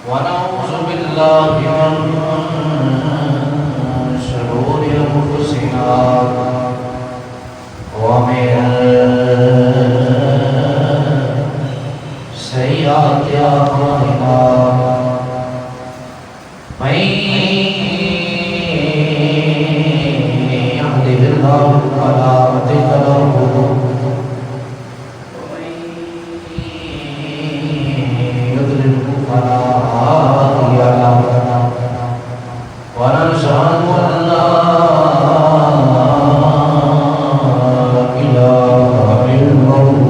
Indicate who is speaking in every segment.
Speaker 1: ونعوذ بالله من شرور أنفسنا ومن سيئات أعمالنا من يهده الله فلا مضل له ومن يضلل فلا هادي له ونشهد أن لا إله إلا الله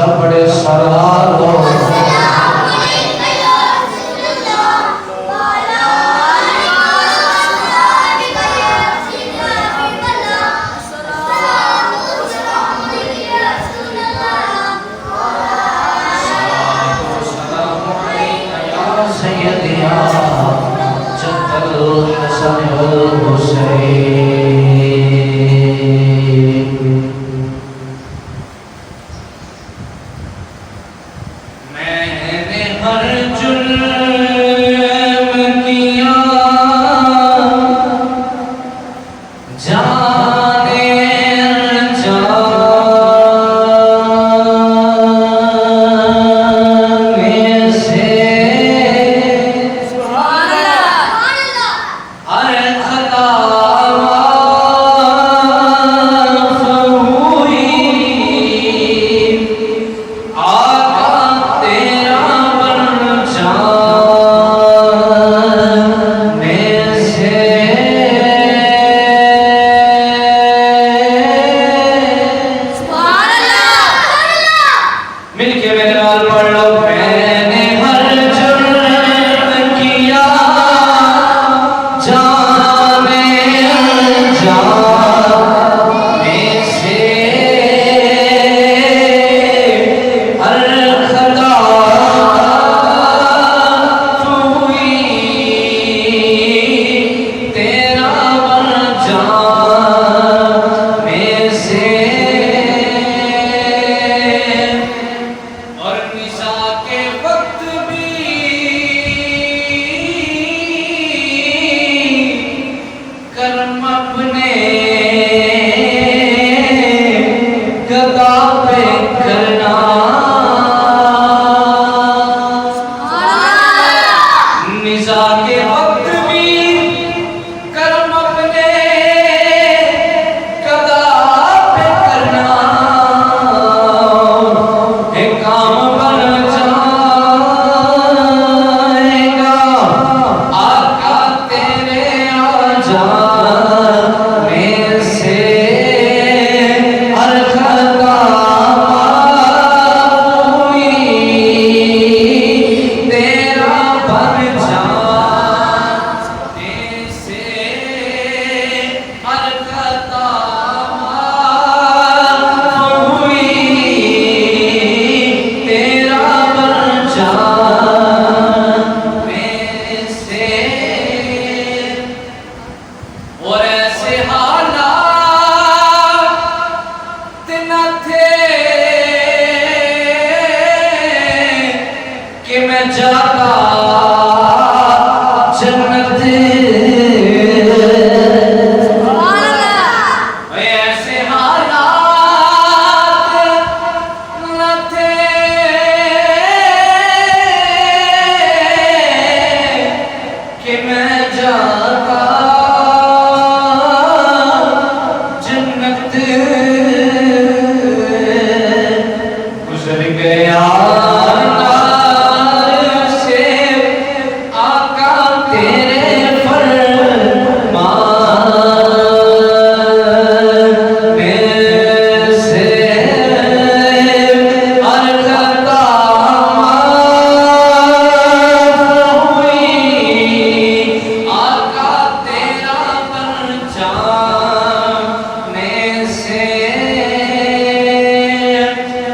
Speaker 1: سب بڑے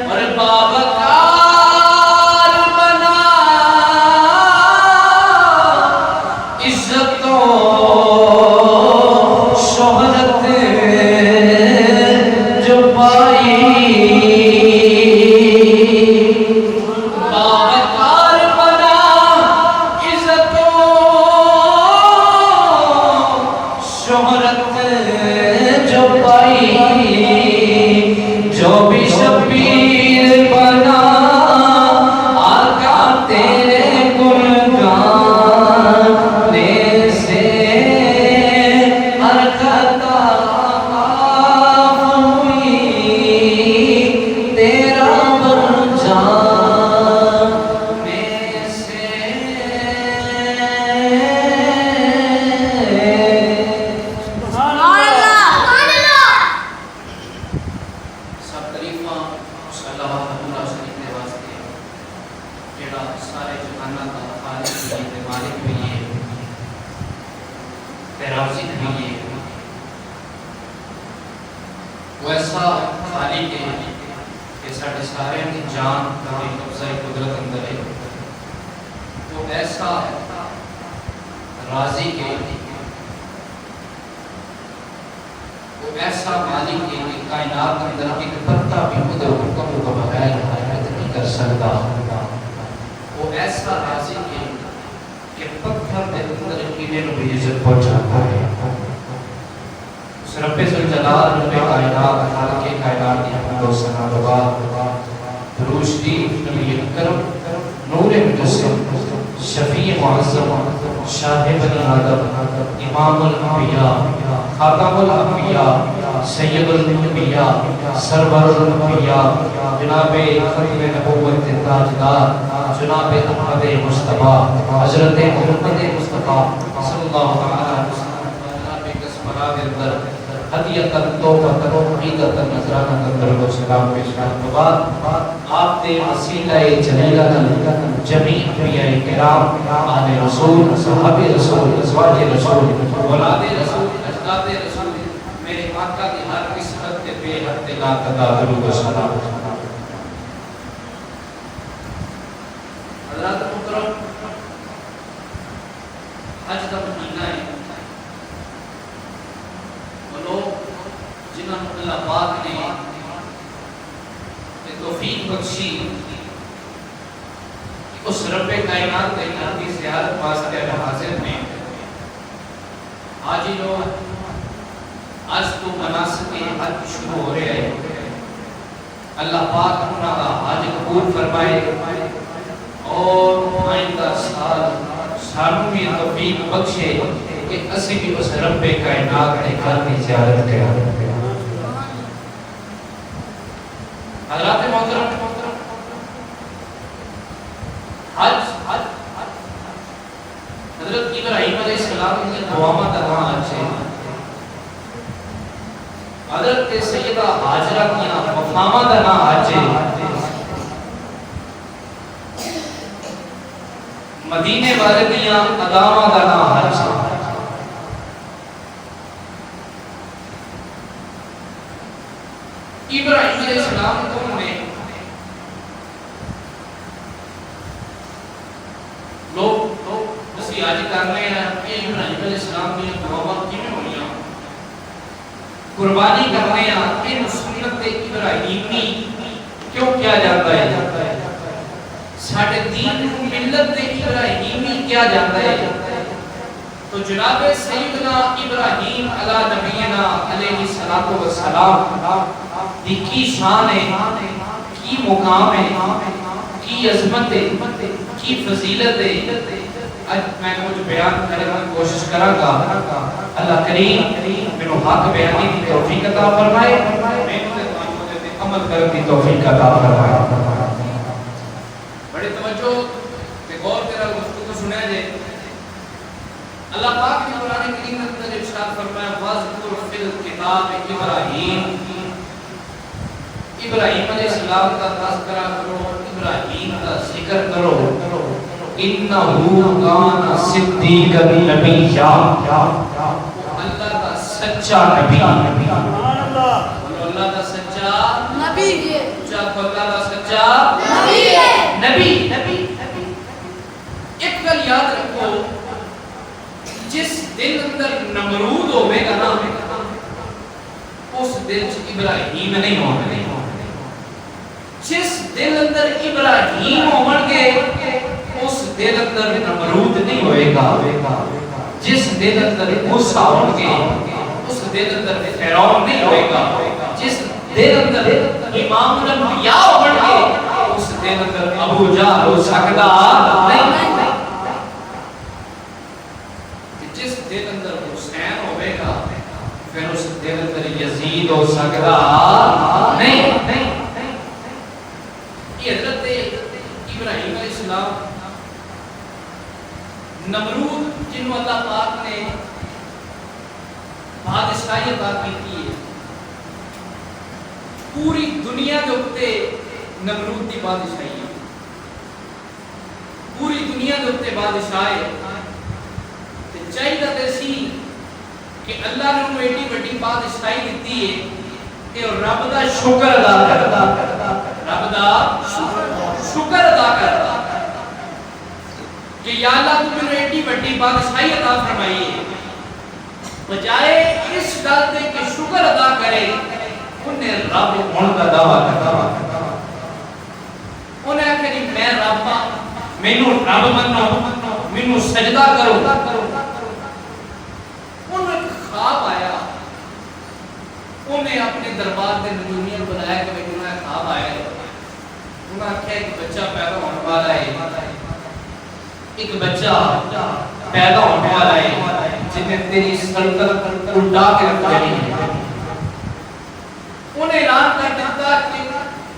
Speaker 2: اور بابا کا میرا سارے جہانہ کا خالق بھی ہے، مالک بھی ہے، رازق بھی ہے، وہ ایسا خالق ہے کہ ساڑھے سارے کی جان کی قبضہ قدرت اندر ہے، وہ ایسا رازق ہے، وہ ایسا مالک ہے کہ کائنات اندر ایک پتہ بھی ادھر حکم کو بغیر حرکت نہیں کر سکتا، وہ ایسا رازق ہے کہ پتھر کے اندر کیڑے کو بھی عزت پہنچاتا ہے۔ اس رب ذوالجلال رب کائنات خالق کائنات کی حمد و ثنا و بات درود شریف نبی اکرم نور مجسم شفیع معظم شاہ بنی آدم امام الانبیاء خاتم الانبیاء سید الانبیاء سرور الانبیاء جناب ختم نبوت تاجدار جناب احمد مصطفیٰ حضرت محمد مصطفیٰ صلی اللہ علیہ وسلم بے قسمرہ کے اندر حدیعتاً توبتاً عقیدتاً نظرانہ درود و سلام پیش کرنے کے بعد آپ دے وسیلہ جلیلہ جمیع انبیاء کرام آل رسول صحابہ رسول ازواج رسول اولاد رسول اجداد رسول میرے آقا کی ہر قسمت کے بے حد لا تعداد درود و سلام۔ حضرات محترم، حج کا مہینہ ہے، وہ لوگ جنہوں نے اللہ پاک نے توفیق بخشی کہ اس رب کائنات کی زیارت واسطے حاضر میں آج ہی لوگ آج تو مناسک حج شروع ہو رہے ہیں، اللہ پاک انہوں کا حج قبول فرمائے اور آئندہ سال سانوں میں توفیق بخشے کہ اسی بھی اس رب کائنات کے گھر کی زیارت کریں۔ حضرات محترم، حج حضرت ابراہیم علیہ السلام کی دعاواں تنہا حج ہے، حضرت سیدہ حاجرہ کی وفامہ تنہا حج ہے، مدینے والے دیاں ادامہ تنہا حج ہے۔ ابراہیم علیہ السلام کو میں لوگ اسی آج کرنے ہیں کہ ابراہیم علیہ السلام کی دعاواں کیوں ہوئی ہیں، قربانی کرنے ہیں کہ سنت ابراہیمی کیوں کیا جاتا ہے، ساڑھے دین ملت ابراہیمی کیا جاتا ہے۔ تو جناب سیدنا ابراہیم علیہ نبینا علیہ السلام کی شان ہے، کی مقام ہے، کی عظمت ہے، کی فضیلت ہے۔ آج میں کچھ بیان کرنے کی کوشش کروں گا، اللہ کریم میرے حق بیانی کی توفیق عطا فرمائے، میں عمل کرنے کی توفیق عطا فرمائے۔ بڑے توجہ سے غور کرا گفتگو سنیں جے، اللہ پاک نے قرآن کریم میں ارشاد فرمایا واذکر فی الکتاب ابراہیم، ابراہیم علیہ السلام کا تذکرہ کرو، ابراہیم کا ذکر کرو، انہو کان صدیقا نبیّا، اللہ کا سچا نبی، اللہ کا سچا نبی ہے، اللہ کا سچا نبی ہے۔ ایک گل یاد رکھو، جس دل اندر نمرود ہوئے گا نا اس دل ابراہیم نہیں ہونا، جس دل اندر ابراہیم ہومن کے اس دل اندر نمرود نہیں ہوئے گا، جس دل اندر موسیٰ ہون کے اس دل اندر فرعون نہیں ہوئے گا، جس دل اندر امام الانبیاء ہومن کے اس دل اندر ابو جہل ہو سکتا نہیں، جس دل اندر حسین ہوئے گا پھر اس دل اندر یزید ہو سکتا نہیں۔ یہ حضرت ابراہیم علیہ السلام نمرود جنہوں اللہ پاک نے بادشاہی عطا کی ہے، پوری دنیا کے اوپر نمرود کی بادشاہی ہے، بادشاہ ہے تے چاہیے تے سی کہ اللہ نے انہوں ایڈی بڑی بادشاہی دیتی ہے کہ رب دا شکر ادا کرتا، رب دا شکر ادا کرتا کہ یا اللہ تو میرے ایڈی بڑی بادشاہی عطا فرمائی ہے، بجائے اس گل دے کہ شکر ادا کرے انہیں رب ہون دا دعویٰ کرتا، انہیں آخر جی میں رب ہاں، مینوں رب منو، مینوں سجدہ کرو۔ انہوں ایک خواب آیا، انہیں اپنے دربار کے نجومیت بنایا کہ انہیں خواب آیا، انہوں نے کہا ایک بچہ پیدا ہونے والا ہے، ایک بچہ پیدا ہونے والا ہے جنہیں تیری سلطنت الٹا کے رکھ دینی ہے۔ انہیں اعلان کر دیتا کہ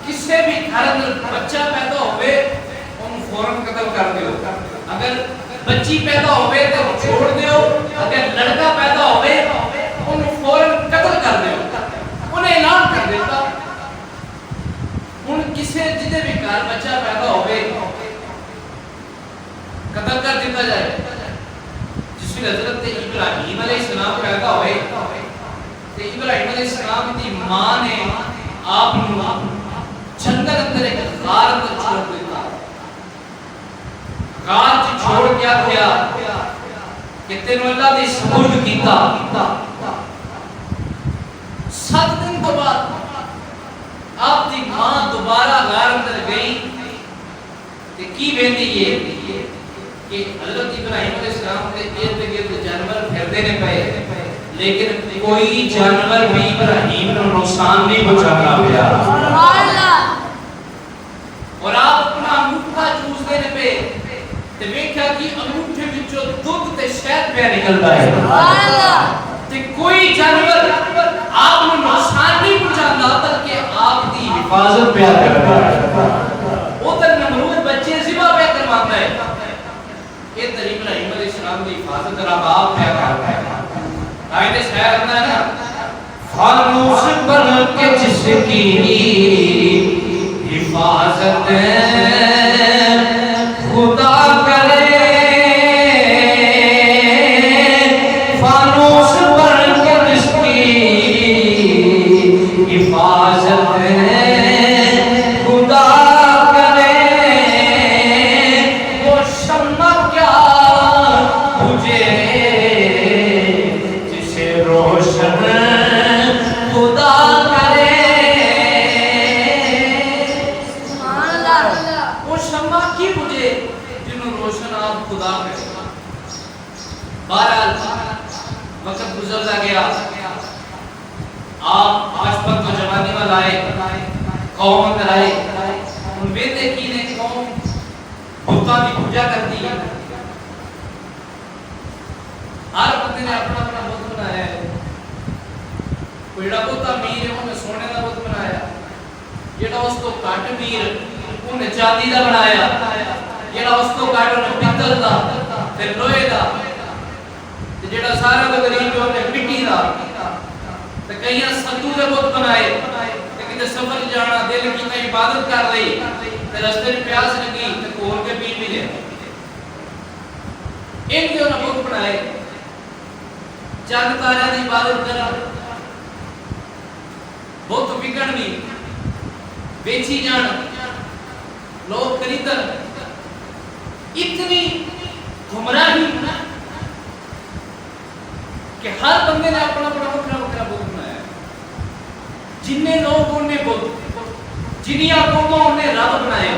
Speaker 2: کسی بھی گھر میں بچہ پیدا ہوئے ان فوراً قتل کر دیو، اگر بچی پیدا ہوئے تو چھوڑ دیو، اگر لڑکا پیدا ہوئے ان فوراً قتل کر دیو۔ انہیں اعلان کر دیتا ان کسی جدے بھی گھر بچہ پیدا ہوئے قتل کر دیتا جائے۔ جس میں حضرت ابراہیم علیہ السلام پیدا ہوئے تو ابراہیم علیہ السلام کی ماں نے آپ جنگل اندر ایک غار اندر چھوڑ دیتا، غار چ چھوڑ کیا کیا کہ تینوں اللہ نے سپرد کیتا۔ 7 دن کے بعد آپ کی ماں دوبارہ غار اندر گئی تو کی ویندی یہ کہ حضرت ابراہیم علیہ السلام کے ارد گرد جانور پھرتے نے پئے، لیکن کوئی جانور بھی ابراہیم کو نقصان نہیں پہنچاتا پیا۔ اور آپ اپنا انگوٹھا چوس دینے پہ تے ویکھیا کہ انگوٹھے وچوں دودھ تے شہد پیا نکلدا ہے، تے کوئی جانور آپ کو نقصان نہیں پہنچاتا بلکہ آپ کی حفاظت پیا کرتا ہے۔ ادھر نمرود بچے ذبح پیا کرواتا ہے، ادھر ابراہیم علیہ السلام کی حفاظت رب آپ پیا کرتا ہے۔ آئے شاعر اندر ہے نا، فانوس بن کے جس کی حفاظت خدا کرے، فانوس بن کے جس کی حفاظت خدا کرے، وہ شمع کیا بجھے جسے روشن خدا کرے۔ وہ شمع کی بجھے جنہوں روشن آپ خدا کرے۔ بہرحال وقت گزرتا گیا، آپ آشپت کو جوانی میں لائے، قوم اندر آئے، ان بیتے کی نے قوم بھوتا کی پوجا کرتی ہے، ہر بندے نے اپنا اپنا بت بنایا ہے۔ کوئی جڑا بت امیر ہے انہیں سونے کا بت بنایا، جڑا اس کو کٹ امیر انہیں چاندی کا بنایا، جڑا اس کو کٹ انہیں پتل کا پھر لوہے کا، جڑا سارا تو غریب ہے انہیں مٹی کا، تو کئی ستو کے بت بنائے، کتے سفر جانا دل کی میں عبادت کر لی، تو رستے میں پیاس لگی تو کھول کے پی لیا۔ ان کے انہیں بت بنائے، چند تارے کی عبادت کرنا، بت بکن بھی بیچی جانا، لوگ خریدن، اتنی گمراہی کہ ہر بندے نے اپنا اپنا وکھرا وکھرا بت بنایا، جنہیں لوگ انہیں بت، جنہیں قوموں انہیں رب بنایا۔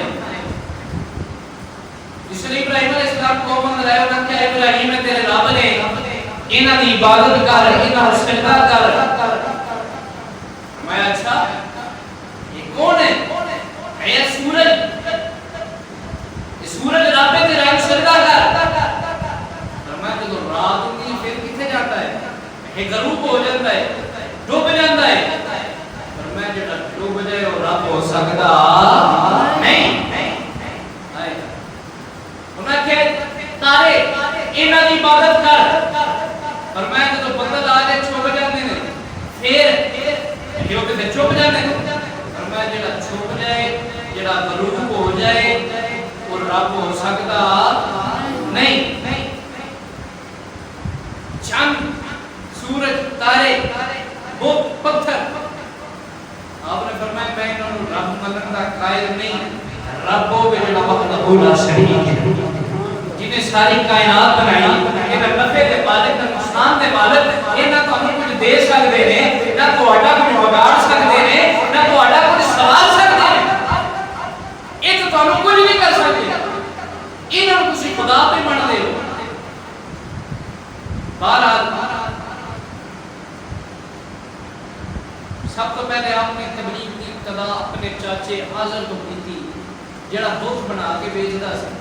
Speaker 2: اس لیے ابراہیم علیہ السلام قوم نے لایا، انہوں نے کہا ابراہیم ہے تیرے رب نے، انہاں دی عبادت کر، انہاں سجدہ کر۔ میں اچھا یہ کون ہے؟ اے سورج، سورج رب تے رب سجدہ کر۔ فرمایا کہ رات ہوتی پھر کتنے جاتا ہے؟ یہ غروب ہو جاتا ہے، ڈوب جاتا ہے۔ فرمایا جڑا ڈوب جائے وہ رب ہو سکتا نہیں۔ انہاں کہ تارے انہاں دی عبادت کر۔ فرمایا کہ تو بدل آ جائے چھپ جاتے ہیں، پھر یہ کہتے چھپ جاتے ہیں۔ فرمایا جڑا چھپ جائے، جڑا غروب ہو جائے وہ رب ہو سکتا نہیں چاند سورج تارے وہ پتھر آپ نے فرمایا میں انہوں رب ملن دا قائل نہیں رب وہ جڑا وحدہ لا شریک ہے جنہیں ساری کائنات بنائی انہاں نفع دے مالک تے نقصان دے مالک انہاں تانوں کچھ دے سکدے نے نہ تہاڈا کچھ بگاڑ سکدے نے نہ تہاڈا کچھ سوال سکدے نے یہ تو تانوں کچھ نہیں کر سکتے انہاں نوں تسی خدا پہ منتے ہو بہرحال سب تو پہلے آپ نے تبلیغ کی ابتدا اپنے چاچے حاضر کو کی تھی جڑا بت بنا کے بیچدا سی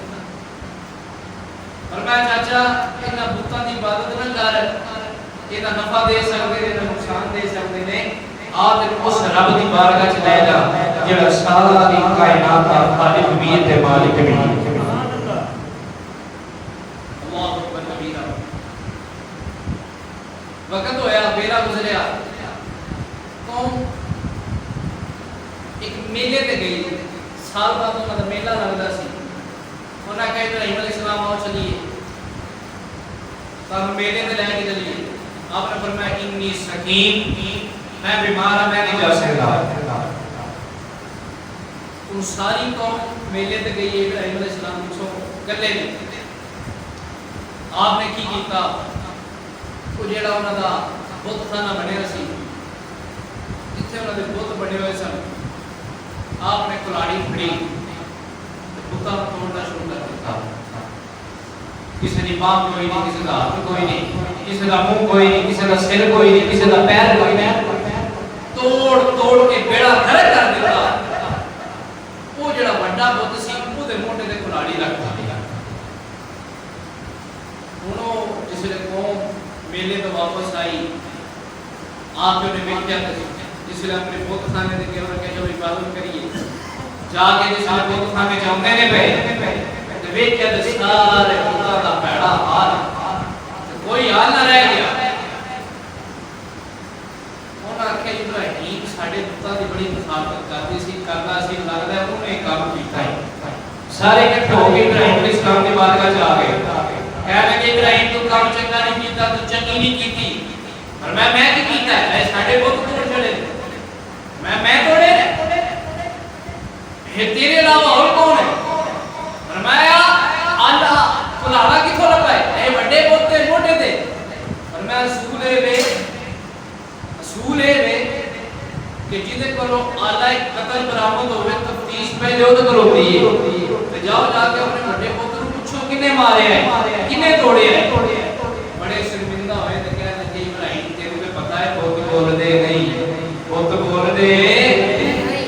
Speaker 2: اور میں چاچا انہاں بتاں دی عبادت نہ کر یہ نفع دے سکدے نے نقصان دے سکدے نے آپ اس رب دی بارگاہ وچ لے جا جڑا ساری کائنات دا خالق بھی ہے تے مالک بھی ہے اللہ اکبر کبیرہ وقت ہویا بیڑا گزریا قوم ایک میلے تے گئی سال بعد انہاں دا میلہ لگدا سی انہاں کہے ابراہیم علیہ السلام آؤ چلیے تو ہم میلے تے لے کے چلیے آپ نے فرمایا انی سقیم میں بیمار ہوں میں نہیں جا سکتا ان ساری قوم میلے تے گئی ابراہیم علیہ السلام پچھوں گلے نے آپ نے کی کیتا وہ جیڑا انہاں دا بت خانہ بنیا سی جتھے انہاں دے بت بنے ہوئے سن آپ نے کلاڑی پھڑی بتاں توڑنا شروع کر دیتا کسی دی بانھ کوئی نہیں کسی دا ہاتھ کوئی نہیں کسی دا منہ کوئی نہیں کسی دا سر کوئی نہیں کسی دا پیر کوئی نہیں توڑ توڑ کے بیڑا گھر کر دیتا وہ جڑا بڑا بت سی او دے موٹے تے کلاڑی رکھ دتی انہوں جس نے قوم میلے تو واپس آئی آپ نے ویکھیا جس نے اپنے بت خانے دے کے انہاں جو عبادت کریے جا کے جس نے بت خانے جاندے نے پے تے ویکھیا تے سارے بتاں دا پیڑا حال کوئی حال نہ رہ گیا انہاں آکھیا ابراہیم ساڈے بتاں دی بڑی مخالفت کردی سی کردا سی لگدا ہے انہوں نے کام کیتا ہے سارے اکٹھے ہو کے ابراہیم علیہ السلام دی بارگاہ چ آ گئے کہنے لگے ابراہیم تو کام چنگا نہیں کیتا تو چنگی نہیں کیتی اور میں کی کیتا ہے اے ساڈے بت توڑ چھڑے میں توڑے یہ تیرے علاوہ اور کون ہے فرمایا اللہ کلاڑا کتھوں لگا ہے اے بڑے بت تے موٹے تے فرمایا اصول ہے کہ جدے کولو اعلی قتل برآمد ہوے تفتیش پہلے او تے کولو ہوندی ہے تے جاؤ جا کے اپنے بڑے بت نوں پوچھو کنے مارے ہیں کنے توڑے ہیں بڑے شرمندہ ہوئے تے کہنے لگے ابراہیم تینوں تے پتہ ہے بت بول دے نہیں بت بول دے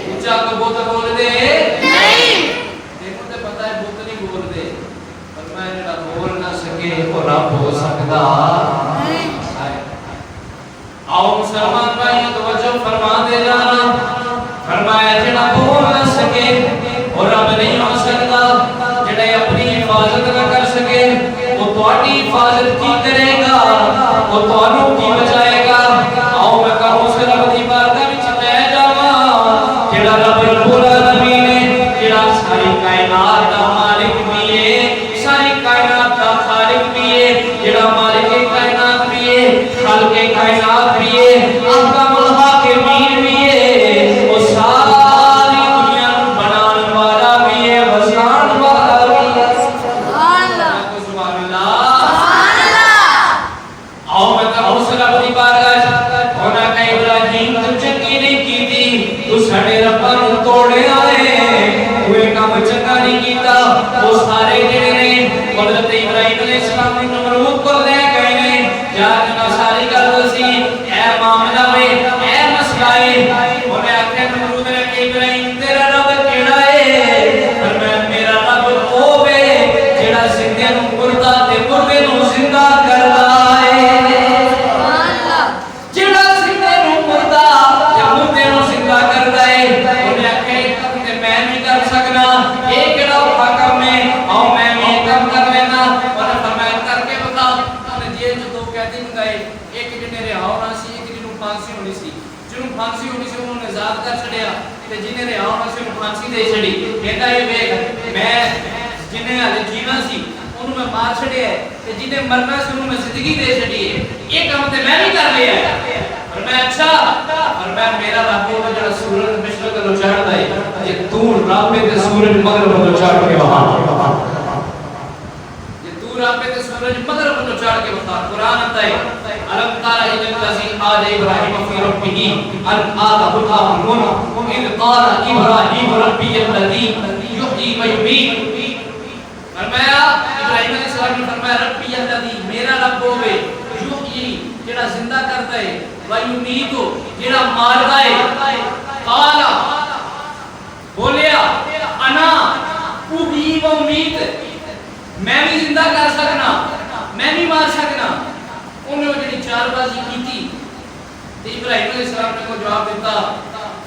Speaker 2: اونچا کو بت بول دے نہیں تینوں تے پتہ ہے بت نہیں بول دے پر میں جڑا بول نہ سکے او رب ہو سکدا آؤ مسلمان بھائیوں توجہ فرما دے جانا فرمایا جڑا بول نہ سکے اور رب نہیں ہو سکتا جڑا اپنی حفاظت نہ کر سکے وہ تہاڈی حفاظت کی کرے گا وہ تانوں کی بچائے گا آؤ میں کہوں اس رب دی بارگاہ وچ لے جاواں جڑا رب رب العالمین ہے جڑا ساری کائنات دا مالک بھی ہے ساری کائنات دا خالق بھی ہے جڑا مالک کائنات بھی ہے خالق کائنات بھی ہے احکام الحاکمین بھی ہے وہ ساری دنیا کو بنانے والا بھی ہے وسان والا بھی ہے سبحان اللہ سبحان اللہ آؤ میں کہوں اس رب دی بارگاہ ہونا کہ ابراہیم تو چنگی نہیں کیتی تو ساڈے رباں نوں توڑے آئے کوئی کام چنگا نہیں کیتا وہ سارے جڑے نے حضرت ابراہیم علیہ السلام نے نمرود کو لے گئے نے جا کے ساری گل سی اے معاملہ وے اے مسئلہ ہے انہیں آکھیا نمرود نے کہ ابراہیم تیرا رب کیڑا ہے فرمایا میرا رب او وے جڑا زندے نوں مردہ تے مردے نوں زندہ کردا ہے سبحان اللہ جڑا زندے نوں مردہ تے مردے نوں زندہ کردا ہے انہیں آکھیا یہ کم تے میں نہیں کر سکنا یہ کیڑا اوکھا کم ہے آؤ میں یہ کم کر لینا اور فرمایا کر کے بتا انہیں جیل جو دو قیدی منگائے ایک جنہیں رہا ہونا سی ایک جنہوں پھانسی ہونی سی جنہوں پھانسی ہونی سی انہوں نے آزاد کر چھڑیا تے جنہیں رہا ہونا سی انہوں پھانسی دے چھڑی کہتا ہے ویکھ میں جنہیں ہلے جینا سی انہوں میں مار چھڑیا ہے تے جنے مرنا سی انہوں میں زندگی دے چھڑی ہے یہ کام تے میں بھی کر لیا ہے اور میں اچھا اور میں میرا رب وہ جو سورج مشرق کو چڑھدا ہے یہ تو رب تے سورج مغرب کو چڑھ کے وہاں یہ تو رب تے سورج مغرب کو چڑھ کے وہاں قرآن آتا ہے الم تر الى الذي قال ابراهيم في ربه ان آتاه الله الملك اذ قال ابراهيم ربي الذي يحيي ويميت فرمایا ابراہیم علیہ السلام نے فرمایا ربی الذی میرا رب ہوے یحیی جڑا زندہ کرتا ہے و یمیت جڑا ماردا ہے قال بولیا انا احیی و امیت میں بھی زندہ کر سکنا میں بھی مار سکنا انہوں نے جڑی چار بازی کی تھی تے ابراہیم علیہ السلام نے کو جواب دیتا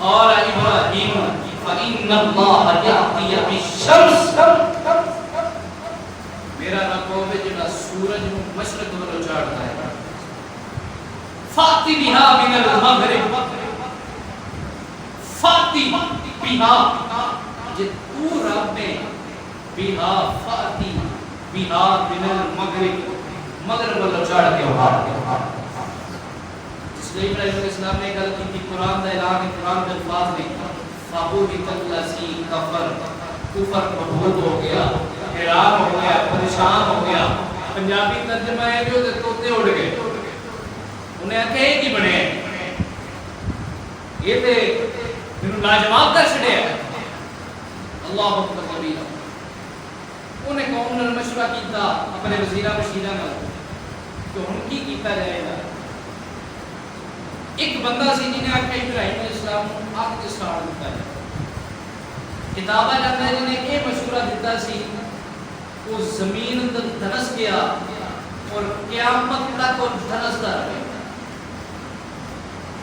Speaker 2: اور ابراہیم فإن اللہ یأتی بالشمس میرا رب ہوے جڑا سورج نو مشرق ولوں چاڑتا ہے فاتی بہا من المغرب فاتی بہا جے تو رب نے بہا فاتی بہا من المغرب مغرب ولوں چاڑ کے وہاں اس لیے ابراہیم علیہ السلام نے گل کی قرآن دا اعلان قرآن کے الفاظ نے فابوہت الذی کفر کفر مبہوت ہو گیا حیران ہو گیا پریشان ہو گیا پنجابی ترجمہ ہے جو توتے اڑ گئے انہیں آکھا یہ کی بنے یہ تے انہوں لاجواب کر چھڑے اللہ اکبر کبیرہ انہیں قوم نے مشورہ کیتا اپنے وزیرہ بشیرہ نے کہ ان کی کیتا جائے گا ایک بندہ سی جنہیں آکھا ابراہیم علیہ السلام آگ کے ساڑ دیتا ہے کتابہ جاتا ہے جنہیں یہ مشورہ دیتا سی وہ زمین اندر دھنس گیا اور قیامت تک وہ دھنس دا رہے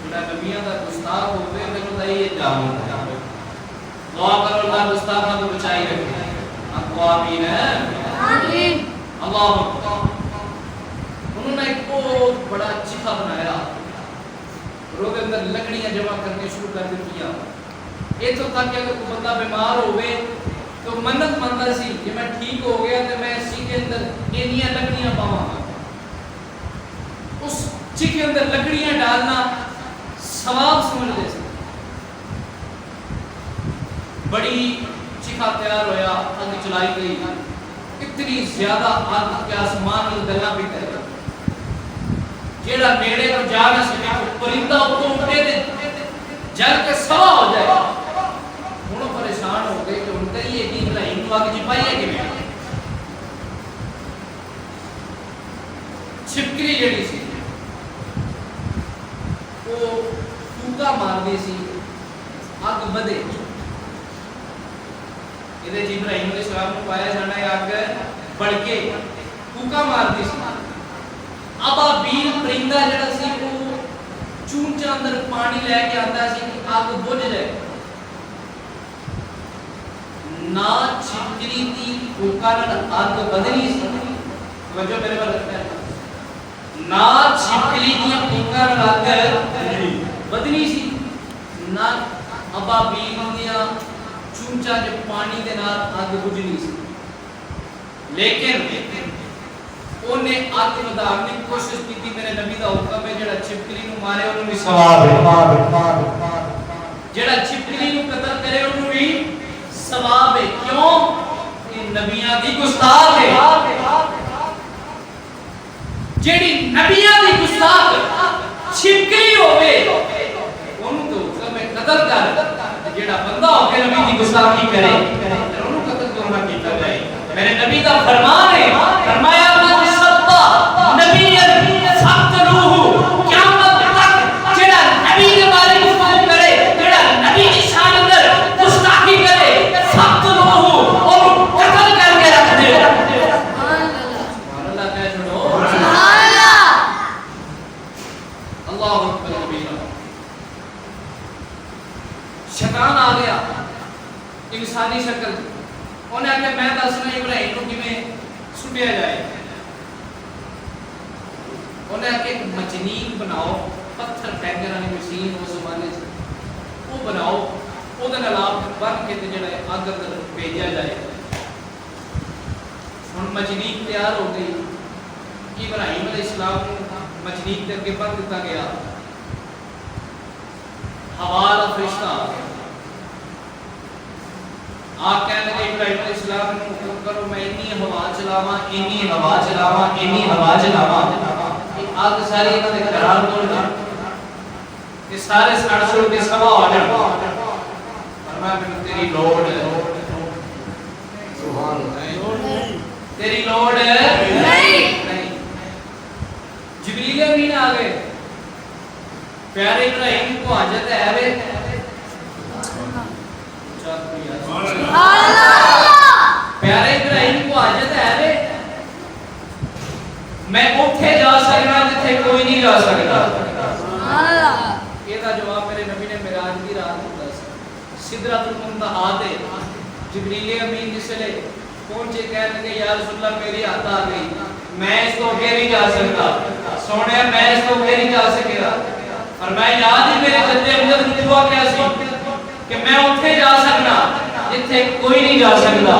Speaker 2: جنہا نبیاں دا گستاخ ہوئے میں جو دائی یہ جامل ہے دعا کرو اللہ گستاخہ کو بچائی رکھے آمین آمین اللہ انہوں نے ایک بہت بڑا چکھا بنایا روگ اندر لکڑیاں جمع کرنے شروع کر دیا یہ تو تھا کہ اگر کوئی بندہ بیمار ہوئے تو منت مندہ سی کہ میں ٹھیک ہو گیا تو میں اسی کے اندر اینیاں لکڑیاں پاواں اس چکے اندر لکڑیاں ڈالنا ثواب سمجھ لے سکتے بڑی چکھا تیار ہویا آگ چلائی گئی اتنی زیادہ آگ کے آسمان میں دلنا بھی تیار جیڑا نیڑے کو جا نہ سکے تو پرندہ اتوں اٹھے دے جل کے سوا ہو جائے انہوں پریشان ہو گئے کہ ان کا یہ یقین ابراہیم کو آگے چھپائی ہے کہ میں چھپکلی جڑی سی وہ ٹوکا مار دی سی آگ بدے یہ ابراہیم علیہ السلام کو پایا جانا ہے آگ بڑھ کے ٹوکا مار دی سی ابابیل پرندہ جڑا سی وہ چونچا اندر پانی لے کے آتا سی کہ آگ بجھ جائے نہ چھپکلی تھی کوکارن آگ بدلی سی توجہ میرے پر رکھتا ہے نہ چھپکلی تھی کوکارن آگ بدلی سی نہ ابابیل دیا چونچا جو پانی دے نال آگ بجھنی سی لیکن انہیں آگ مدارنے کی کوشش کی تھی میرے نبی دا حکم ہے جڑا چھپکلی نو مارے انہوں بھی ثواب ہے جڑا چھپکلی نو قتل کرے انہوں بھی ثواب ہے کیوں؟ یہ نبیاں دی گستاخ ہے جڑی نبیاں دی گستاخ چھپکلی ہوئے انہوں تو حکم ہے قتل کر جڑا بندہ ہو کے نبی دی گستاخی کرے انہوں قتل کرنا کیتا جائے میرے نبی دا فرمان ہے فرمایا نبی فقتلوہ قیامت تک جڑا نبی کے بارے گفتگو کرے جڑا نبی کی شان اندر گستاخی کرے فقتلوہ اور قتل کر کے رکھ دے سبحان اللہ کہہ چھوڑو سبحان اللہ اللہ اکبر کبیرہ شیطان آ گیا انسانی شکل انہیں آگے میں دسنا ابراہیم کو کیویں سٹیا جائے انہیں آگے ایک مجنین بناؤ پتھر پھینکنے والی مشین اس زمانے سے وہ بناؤ وہ دن علاب بن کے جڑا آگ اندر بھیجا جائے ہن مجنیب تیار ہو گئی. ابراہیم علیہ السلام کو مجنیب کے اگے بن دیتا گیا. ہوا والا فرشتہ آ گیا. آپ کہنے لگے ابراہیم علیہ السلام نے حکم کرو میں انی ہوا چلاواں انی ہوا چلاواں انی ہوا چلاواں. آگ ساری انہوں نے قرار توڑ دی کہ سارے سڑ سڑ کے سوا ہو جائیں. فرمایا میں تیری لوڑ ہے تیری لوڑ ہے نہیں. جبریل امین آ گئے. پیارے ابراہیم کو حاجت ہے وے پیارے ابراہیم کو حاجت ہے وے میں اٹھے جا سکنا جتھے کوئی نہیں جا سکتا. یہ دا جواب میرے نبی نے معراج کی رات میں دیا. سدرۃ المنتہا تے جبریل امین جس لے پہنچے کہنے لگے یا رسول اللہ میری ہاتھ آ گئی میں اس کو اگے نہیں جا سکتا. سونے میں اس کو اگے نہیں جا سکے گا. اور میں یاد ہی میرے جدے امجد نے دعا کیا سی کہ میں اٹھے جا سکنا جتھے کوئی نہیں جا سکتا.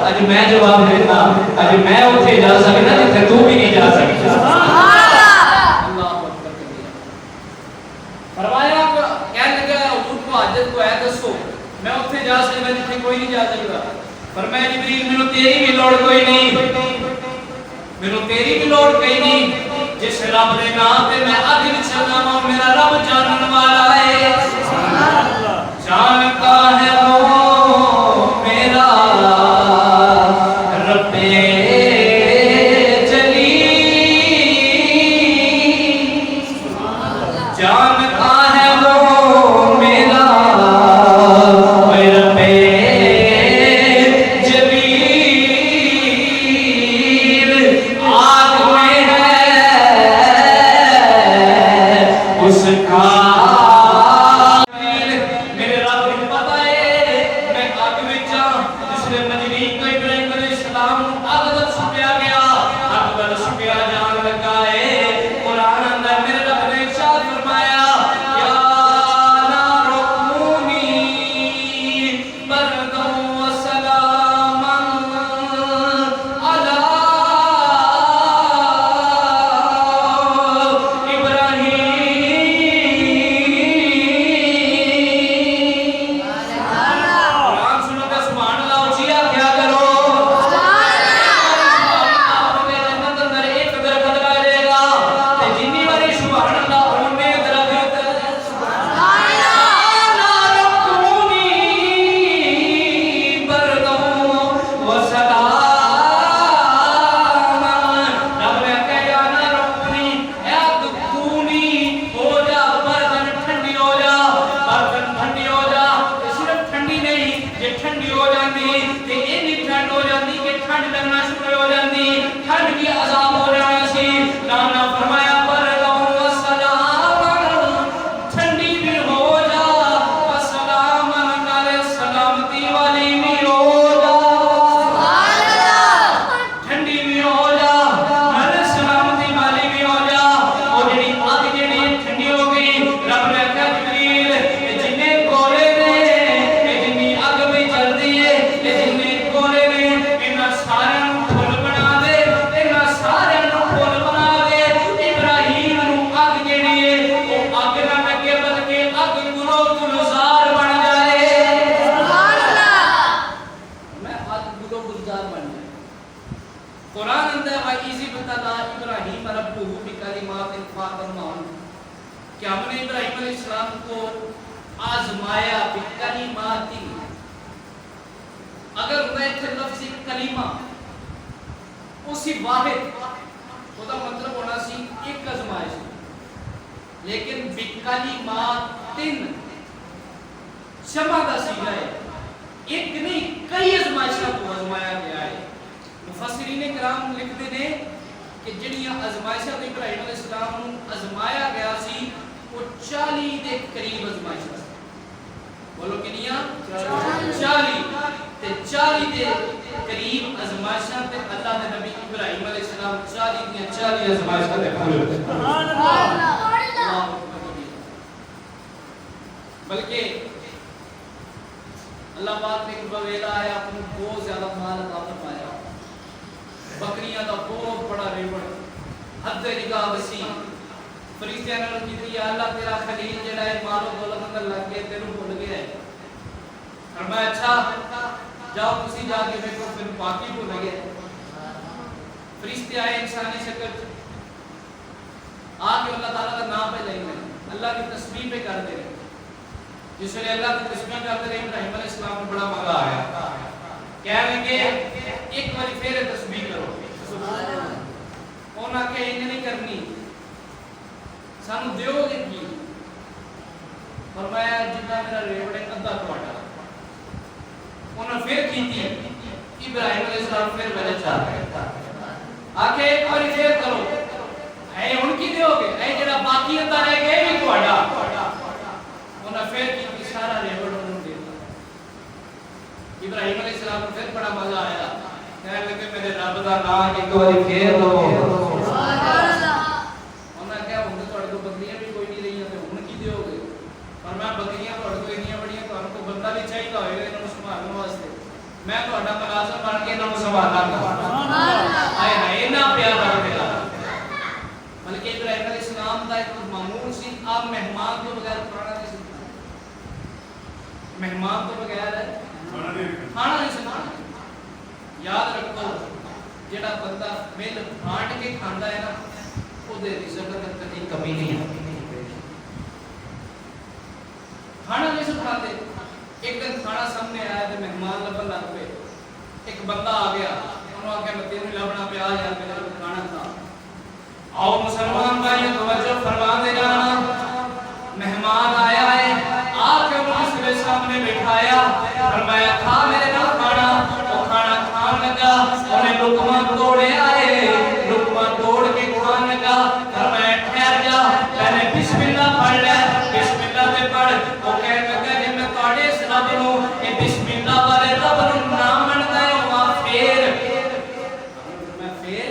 Speaker 2: اج میں جواب دیتا اج میں اٹھے جا سکنا جتھے تو بھی نہیں جا سکتا. اللہ اکبر کبیرہ. فرمایا کہنے لگا حضور کو حاجت کو ہے دسو میں اٹھے جا سکنا جتھے کوئی نہیں جا سکتا. فرمایا جبریل مینوں تیری بھی لوڑ کوئی نہیں مینوں تیری بھی لوڑ کوئی نہیں. جس رب دے نام تے میں اگ وچ چلاواں میرا رب جانن والا ہے. جانتا ہے وہ میرا رب جلی جانتا ہے وہ میرا رب کہ ہم نے ابراہیم علیہ السلام کو آزمایا بکلمات. اگر میں تھے لفظ کلمہ اسی واحد وہ دا مطلب ہونا سی ایک آزمائش لیکن بکلمات جمع دا سیغہ ہے ایک نہیں کئی آزمائشوں کو آزمایا گیا ہے. مفسرین کرام لکھتے ہیں کہ جنیاں آزمائشیں ابراہیم علیہ السلام کو آزمایا گیا سی وہ 40 دے قریب آزمائشیں. بولو کنیاں 40 تے 40 دے قریب آزمائشاں تے اللہ دے نبی ابراہیم علیہ السلام 40 دے 40 آزمائشاں تے پورے ہوئے. سبحان اللہ. بلکہ اللہ پاک نے ایک ویلا آیا اپنے بہت زیادہ مال عطا فرمایا. عقد نکاح وسی فرشتیاں نے کیتی یا اللہ تیرا خلیل جڑا ہے مالو دولت اندر لگ کے تینوں بھول گیا ہے فرمایا اچھا جاؤ تسی جا کے دیکھو پھر باقی بھول گیا فرشتے آئے انسانی شکل آ کے اللہ تعالیٰ کا نام پہ لیں گے اللہ کی تسبیح پہ کر دے جس نے اللہ کی تسبیح کرتے رہے ابراہیم علیہ السلام کو بڑا مزہ آیا کہہ لیں گے ایک بار پھر تسبیح کرو انہاں کہ انہیں نہیں کرنی سانو دیو گے کی فرمایا جتنا میرا ریوڑ ہے ادھا تواڈا انہاں پھر کیتی ابراہیم علیہ السلام پھر بڑے چاہ رہے آکے ایک بار پھر کرو اے ان کی دیو گے اے جڑا باقی ادھا رہ گئے بھی تواڈا انہاں پھر کیتی سارا ریوڑ انہوں دے ابراہیم علیہ السلام کو پھر بڑا مزہ آیا کہنے لگے میرے رب دا نام ایک بار پھر لو انہاں کہا ہن تے تواڈے کو بکریاں بھی کوئی نہیں رہیاں تے ہن کی دیو گے پر میں بکریاں تواڈے کو اتنی بڑیاں تانوں کو بندہ بھی چاہیے ہوئے گا انہاں سنبھالنے واسطے میں تہاڈا ملازم بن کے انہاں سنبھالاں گا سبحان اللہ اے ہائے اتنا پیار میرا بلکہ ابراہیم علیہ السلام دا ایک معمول سی آپ مہمان تو بغیر کھانا نہیں سکتے مہمان تو بغیر کھانا نہیں سکتے یاد رکھو جڑا بندہ مل بانٹ کے کھاندا ہے نا او دے رزق تے کبھی کمی نہیں آتی کھانا نہیں سکھاتے ایک دن کھانا سامنے آیا تے مہمان لبن لگ پے ایک بندہ آ گیا انہوں آ کے تینوں لبنا پیا یار میرا کھانا تھا آؤ مسلمان بھائی توجہ فرما دے جانا مہمان آیا ہے آ کے انہوں نے سامنے بٹھایا فرمایا کھا میرے نال کھانا وہ کھانا کھان لگا انہیں لقمہ توڑے آئے لقمہ توڑ کے کھان لگا فرمایا ٹھہر جا پہلے بسم اللہ پڑھ لے بسم اللہ تے پڑھ وہ کہنے لگا کہ میں تواڈے اس رب نوں اے بسم اللہ والے رب نوں نہ مندا ہے او پھر میں پھر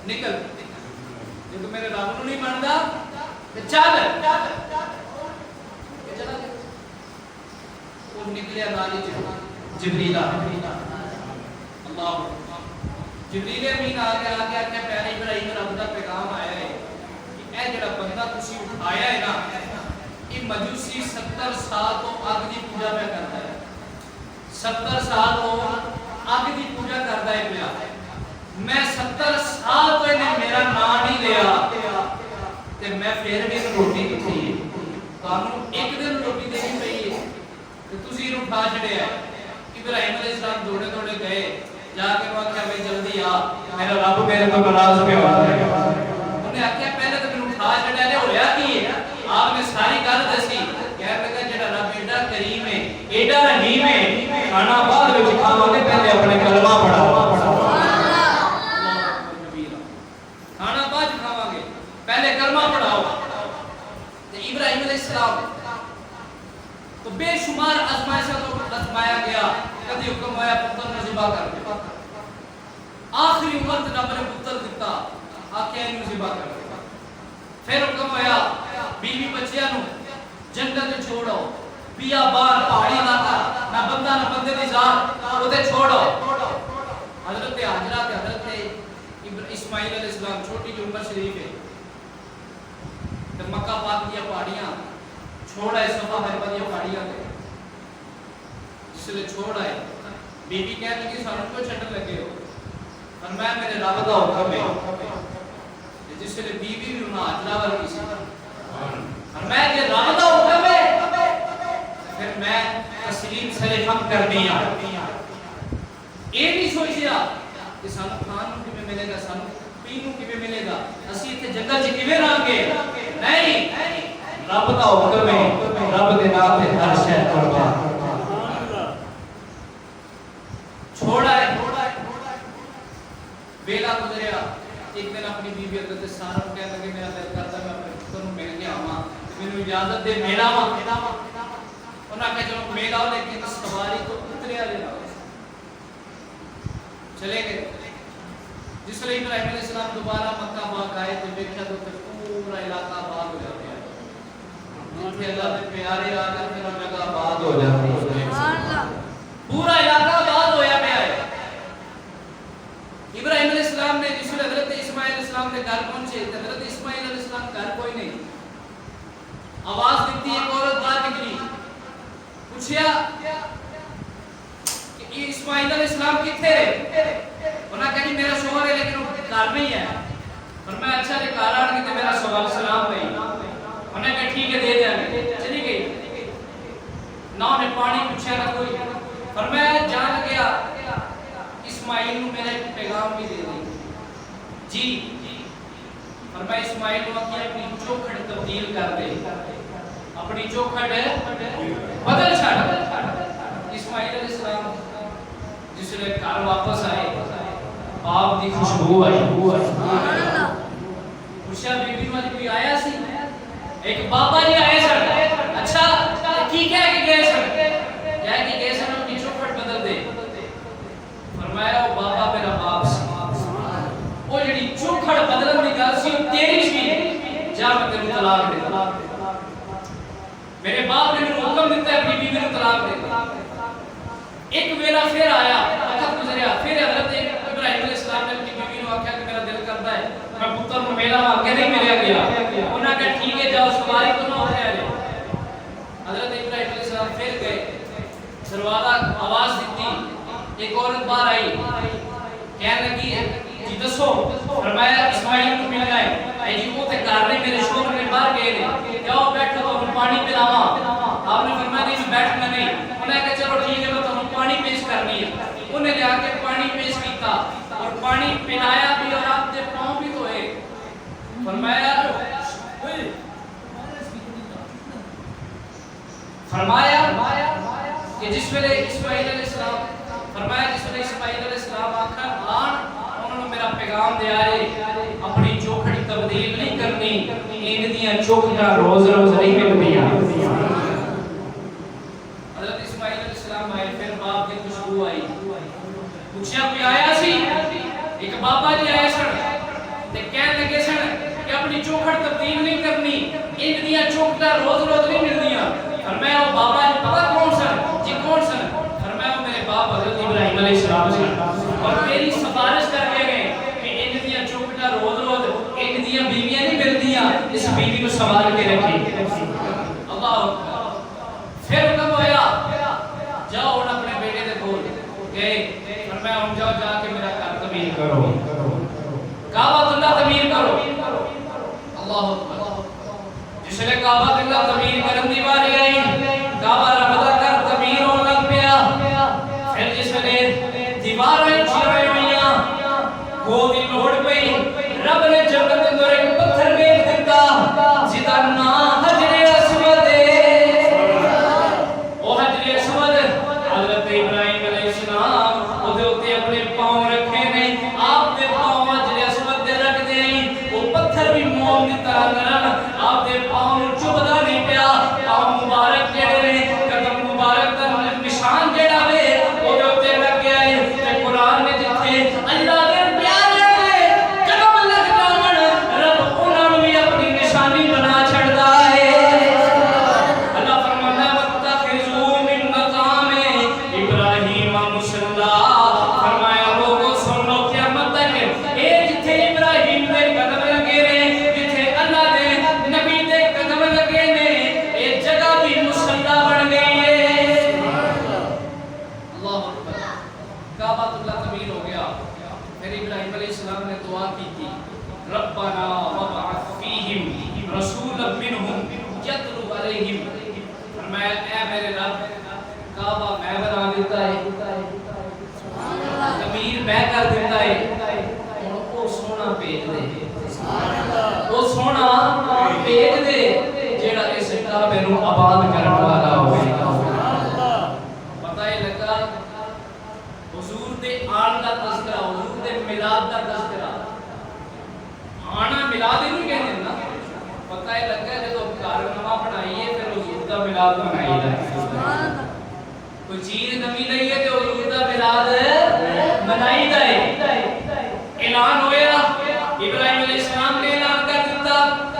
Speaker 2: نکل جے تو میرے رب نوں نہیں مندا تے چل وہ نکلیا نالی جبریل اللہ جبریل امین آ کے پیارے ابراہیم رب دا پیغام آیا ہے کہ اے جڑا بندہ تسی اٹھایا ہے نا یہ مجوسی 70 سال تو اگ دی پوجا پہ کرتا ہے 70 سال تو اگ دی پوجا کرتا ہے پیا میں 70 سال تو انہیں میرا نام نہیں لیا تے میں پھر بھی روٹی دتی ہے تانوں ایک دن روٹی دینی پئی ہے تے تسی نوں اٹھا چھڑیا ہے ابراہیم علیہ السلام دوڑے دوڑے گئے جا کے وہ کہا بھائی جلدی آ میرا رب میرے کو ناراض پہ ہو رہا ہے انہوں نے آکھیا پہلے تو مینوں اٹھا چھڑیا نے ہویا کی ہے آپ نے ساری گل دسی کہنے لگا جڑا رب ایڈا کریم ہے ایڈا رحیم ہے کھانا بعد وچ کھاواں گے پہلے اپنے کلمہ پڑھاؤ کھانا بعد کھاواں گے پہلے کلمہ پڑھاؤ تے ابراہیم علیہ السلام تو بے شمار آزمائشوں کو آزمایا گیا کبھی حکم ہوا پتر نوں ذبح کر دے آخری وقت رب نے پتر دیتا آکھیا نوں ذبح کر دے پھر حکم ہوا بیوی بچیاں نوں جنگل تے چھوڑو بیابان پہاڑی علاقہ نہ بندہ نہ بندے دی ذات اوتے چھوڑو حضرت ہاجرہ تے حضرت اسماعیل علیہ السلام چھوٹی جو عمر شریف ہے تے مکہ پاک دی پہاڑیاں چھوڑا ہے صفا مروا دی پہاڑیاں تے جس لے چھوڑا ہے بی بی کہنے لگی سانوں کو چھڈن لگے ہو فرمایا میرے رب دا حکم ہے جس لے بی بی بھی انہاں ہاجرہ ورگی سی فرمایا کہ رب دا حکم ہے پھر میں تسلیم سے ہم کرنی ہے اے نہیں سوچیا کہ سانوں کھان نوں کیویں ملے گا سانوں پین نوں کیویں ملے گا اسی ایتھے جنگل چ کیویں رہاں گے نہیں رب دا حکم ہے رب دے نام تے ہر شے قربان چھوڑا ہے ویلا گزریا ایک دن اپنی بیوی حضرت سارہ کو کہنے لگے میرا دل کرتا ہے میں اپنے پتر نوں مل کے آواں تے مینوں اجازت دے میرا وا انہاں کہا چلو میلا لیکن سواری تو اتریا دے چلے گئے جس لئے ابراہیم علیہ السلام دوبارہ مکہ پاک آئے تو دیکھا تو پورا علاقہ آباد ہو جاتا ہے جتنے اللہ کے پیارے آ کر میرا جگہ آباد ہو جاتی ہے پورا علاقہ آباد ہویا پہ آئے ابراہیم علیہ السلام گھر پہنچے حضرت اسماعیل علیہ السلام گھر کوئی نہیں. آواز دیتی ایک عورت باہر نکلی, پوچھیا کہ یہ اسماعیل علیہ السلام کتنے رہے؟ انہوں نے کہا جی میرا شوہر ہے لیکن وہ گھر نہیں ہے. اور میں اچھا جی گھر آن کے میرا سوال سلام نہیں. انہوں نے کہا ٹھیک ہے دے دیں گے. چلی گئی. نہ انہیں پانی پوچھا نہ کوئی. اور میں جان گیا اسماعیل نے میرا ایک پیغام بھی دے دی جی. اور میں اسماعیل کو کہ اپنی چوکھٹ تبدیل کر دے, اپنی چوکھٹ بدل چھڑ. اسماعیل علیہ السلام جس نے گھر واپس آئے آپ دی خوشبو آئی. پوچھا بی بی مجھے کوئی آیا سی؟ ایک بابا جی آئے سر. اچھا کی کہہ کے گئے سر؟ کہہ کے گئے سر اپنی چوکھٹ بدل دے. فرمایا وہ بابا میرا باپ سی, وہ جڑی چوکھٹ بدلن دی گل سی تیری سی, جا میں تینوں طلاق دے. میرے باپ نے مجھے حکم دیتا ہے اپنی بیوی کو طلاق دے. ایک ویلا پھر آیا, وقت گزریا, پھر حضرت ابراہیم علیہ السلام نے اپنی بیوی کو آخیا کہ میرا دل کرتا ہے میں پتر کو میلا آگے نہیں ملیا گیا. انہوں نے کہا ٹھیک ہے جاؤ سواری کو نہ اٹھایا جائے. حضرت ابراہیم علیہ السلام پھر گئے, دروازہ آواز دیتی, ایک عورت باہر آئی, کہنے لگی جی دسو. فرمایا اسماعیل کو ملنا ہے. اے جی وہ تے گھر نہیں, میرے شوہر نے باہر گئے نے, جاؤ بیٹھو تو ہم پانی پلاواں. آپ نے فرمایا نہیں بیٹھنا نہیں. انہوں نے کہا چلو ٹھیک ہے میں تمہیں پانی پیش کرنی ہے. انہیں جا کے پانی پیش کیتا اور پانی پلایا بھی اور آپ دے پاؤں بھی دھوئے. فرمایا کہ جس ویلے اسماعیل علیہ السلام فرمایا جس ویلے اسماعیل علیہ السلام آخر آن انہوں نے میرا پیغام دیا ہے اپنی چوکھٹ تبدیل نہیں کرنی, ان دیاں چوکھٹاں روز روز نہیں ملدیاں. حضرت اسماعیل علیہ السلام آئے, پھر باپ کی خوشبو آئی. پوچھا کوئی آیا سی؟ ایک بابا جی آئے سن تے کہنے لگے سن کہ اپنی چوکھٹ تبدیل نہیں کرنی, ان دیاں چوکھٹاں روز روز نہیں ملدیاں. فرمایا وہ بابا جی پتہ کون سن؟ جی کون سن؟ فرمایا وہ میرے باپ حضرت ابراہیم علیہ السلام سن, اور میری سفارش کر کے گئے کہ ان دیاں چوکھٹاں روز روز ان دیاں بیویاں نہیں ملدیاں, اس بیوی کو سنبھال کے رکھی. اللہ پھر کب ہویا جاؤ ان اپنے بیٹے دے کول گئے. فرمایا ہم جاؤ جا کے میرا گھر تعمیر کرو, کعبۃ اللہ تعمیر کرو. اللہ اکبر. جس نے کعبۃ اللہ تعمیر کرن دی واری آئی, کعبہ رب دا گھر تعمیر ہون لگ پیا. پھر جس نے دیواریں چیرے ہوئیاں کو دی لوڑ پئی, رب نے جنت دے اندر ایک پتھر بھیج دیتا جدا نام حجر اسود ہے. او حجر اسود حضرت ابراہیم علیہ السلام اودے اوتے اپنے پاؤں رکھے نے, آپ دے پاؤں حجر اسود دے رکھ دے, وہ پتھر بھی موم دی طرح نرم آپ دے پاؤں چبدا نہیں پیا. پاؤں مبارک جڑے نے, قدم مبارک دا نشان جڑا وے اودے اوتے لگ گیا ہے. تے قرآن نے جتھے اللہ دے پیارے دے قدم لگ جاون رب انہاں نوں بھی اپنی نشانی بنا چھڑدا ہے. اللہ فرماتا ہے وَاتَّخِذُوا مِن مَّقَامِ إِبْرَاهِيمَ مُصَلًّى. فرمایا لوگوں سن لو قیامت تک اے جتھے ابراہیم دے قدم لگے نے, جتھے اللہ دے نبی دے قدم لگے نے, اے جگہ بھی مصلی بن گئی ہے. اللہ اکبر. کعبۃ اللہ تعمیر ہو گیا. پھر ابراہیم علیہ السلام نے دعا کی تھی ربنا وابعث فیہم رسولا منہم یتلو علیہم. فرمایا اے میرے رب کعبہ میں بنا دیتا ہے, تعمیر میں کر دیتا ہے, او سونا بھیج دے, او سونا بھیج دے جیڑا اس کعبے نوں آباد کرن والا ہوے. پتہ ہے لگا حضور دے آن دا تذکرہ, حضور دے میلاد دا تذکرہ. آنا میلاد ہی نہیں کہندے نا. پتہ ہے لگا جدوں گھر نواں بنائیے پھر حضور دا میلاد منائی دا. کوئی چیز نویں لئیے تے حضور دا میلاد منائی دا ہے. اعلان ہویا ابراہیم علیہ السلام نے اعلان کر دیتا,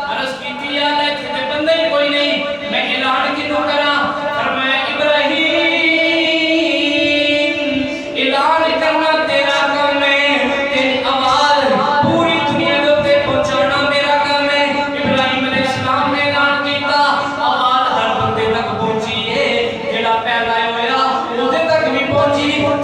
Speaker 2: عرض کیتی یا اللہ تے بندے ہی کوئی نہیں, میں اعلان کیوں کراں؟ فرمایا ابراہیم اعلان کرنا تیرا کام ہے, تیری آواز پوری دنیا دے اوتے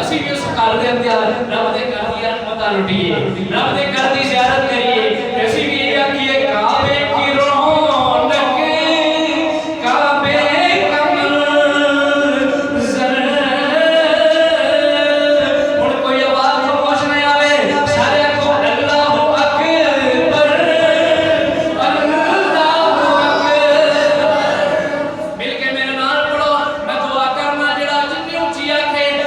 Speaker 2: ਅਸੀਂ ਵੀ ਉਸ ਘਰ ਦੇ ਅੰਦਰ ਰੱਬ ਦੇ ਘਰ ਦੀ ਰਹਿਮਤਾਂ ਲੁਟੀਏ ਰੱਬ ਦੇ ਘਰ ਦੀ ਜ਼ਿਆਰਤ ਕਰੀਏ ਅਸੀਂ ਵੀ ਇਹ ਆਖੀਏ ਕਾਬੇ ਕੀ ਰੌਣਕ ਕਾਬੇ ਕਮਲ ਜ਼ਰ ਹੁਣ ਕੋਈ ਆਵਾਜ਼ ਖਾਮੋਸ਼ ਨਾ ਆਵੇ ਸਾਰੇ ਕੋ ਅੱਲਾਹੁ ਅਕਬਰ ਅੱਲਾਹੁ ਅਕਬਰ ਮਿਲ ਕੇ ਮੇਰੇ ਨਾਲ ਪੜੋ ਮੈਂ ਦੁਆ ਕਰਨਾ ਜਿਹੜਾ ਜਿੰਨੀ ਉੱਚੀ ਆਖੇ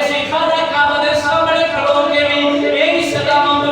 Speaker 2: ਅਸੀਂ ਖਾਨਾ ਕਾਬਾ ਦੇ ਸਾਹਮਣੇ ਖੜੋ ਕੇ ਵੀ ਇਹੀ ਸਲਾਮਾਂ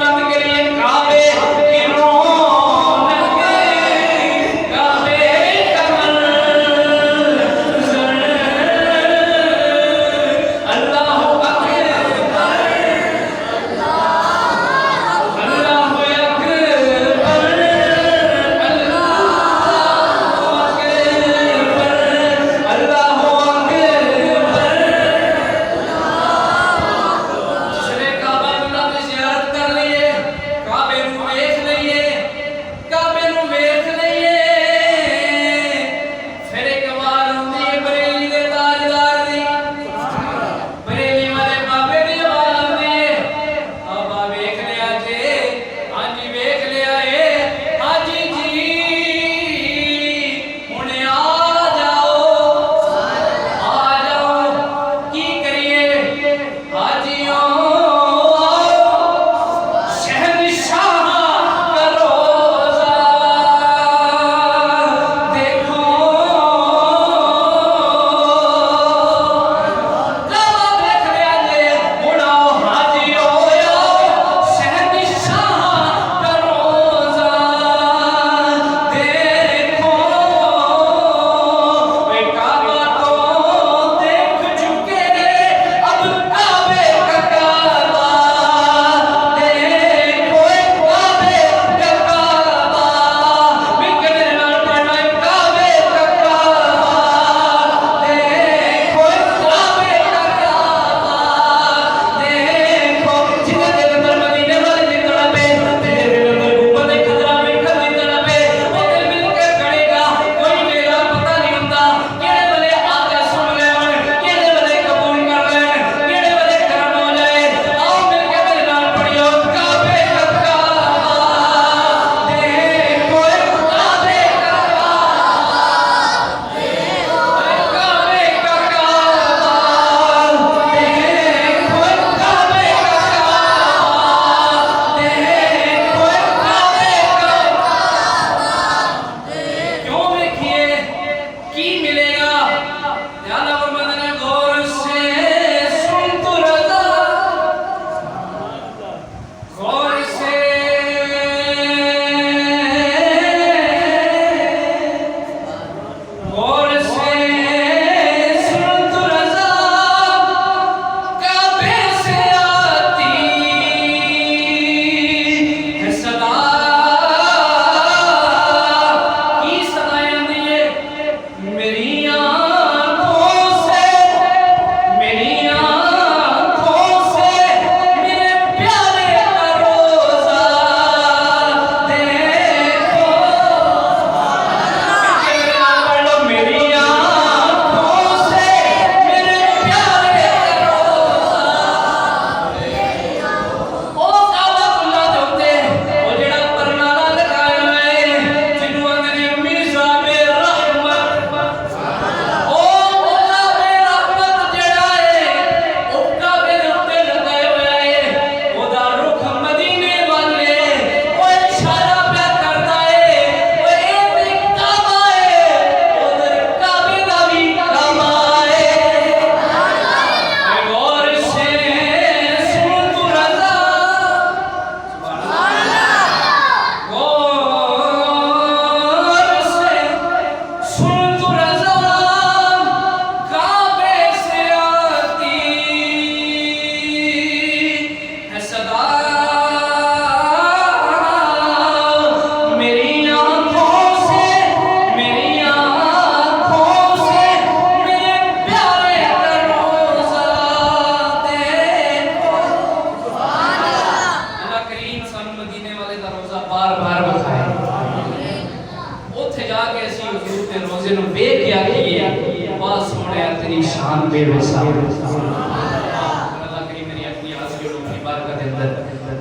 Speaker 2: یہ ویسا اللہ کریم میری اپنی عزیز اور اپنی بارکت اندر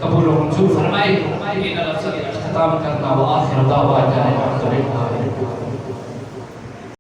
Speaker 2: قبول و منظور فرمائے. ان لفظ اختتام کرنا و آخر دعوانا الحمدللہ.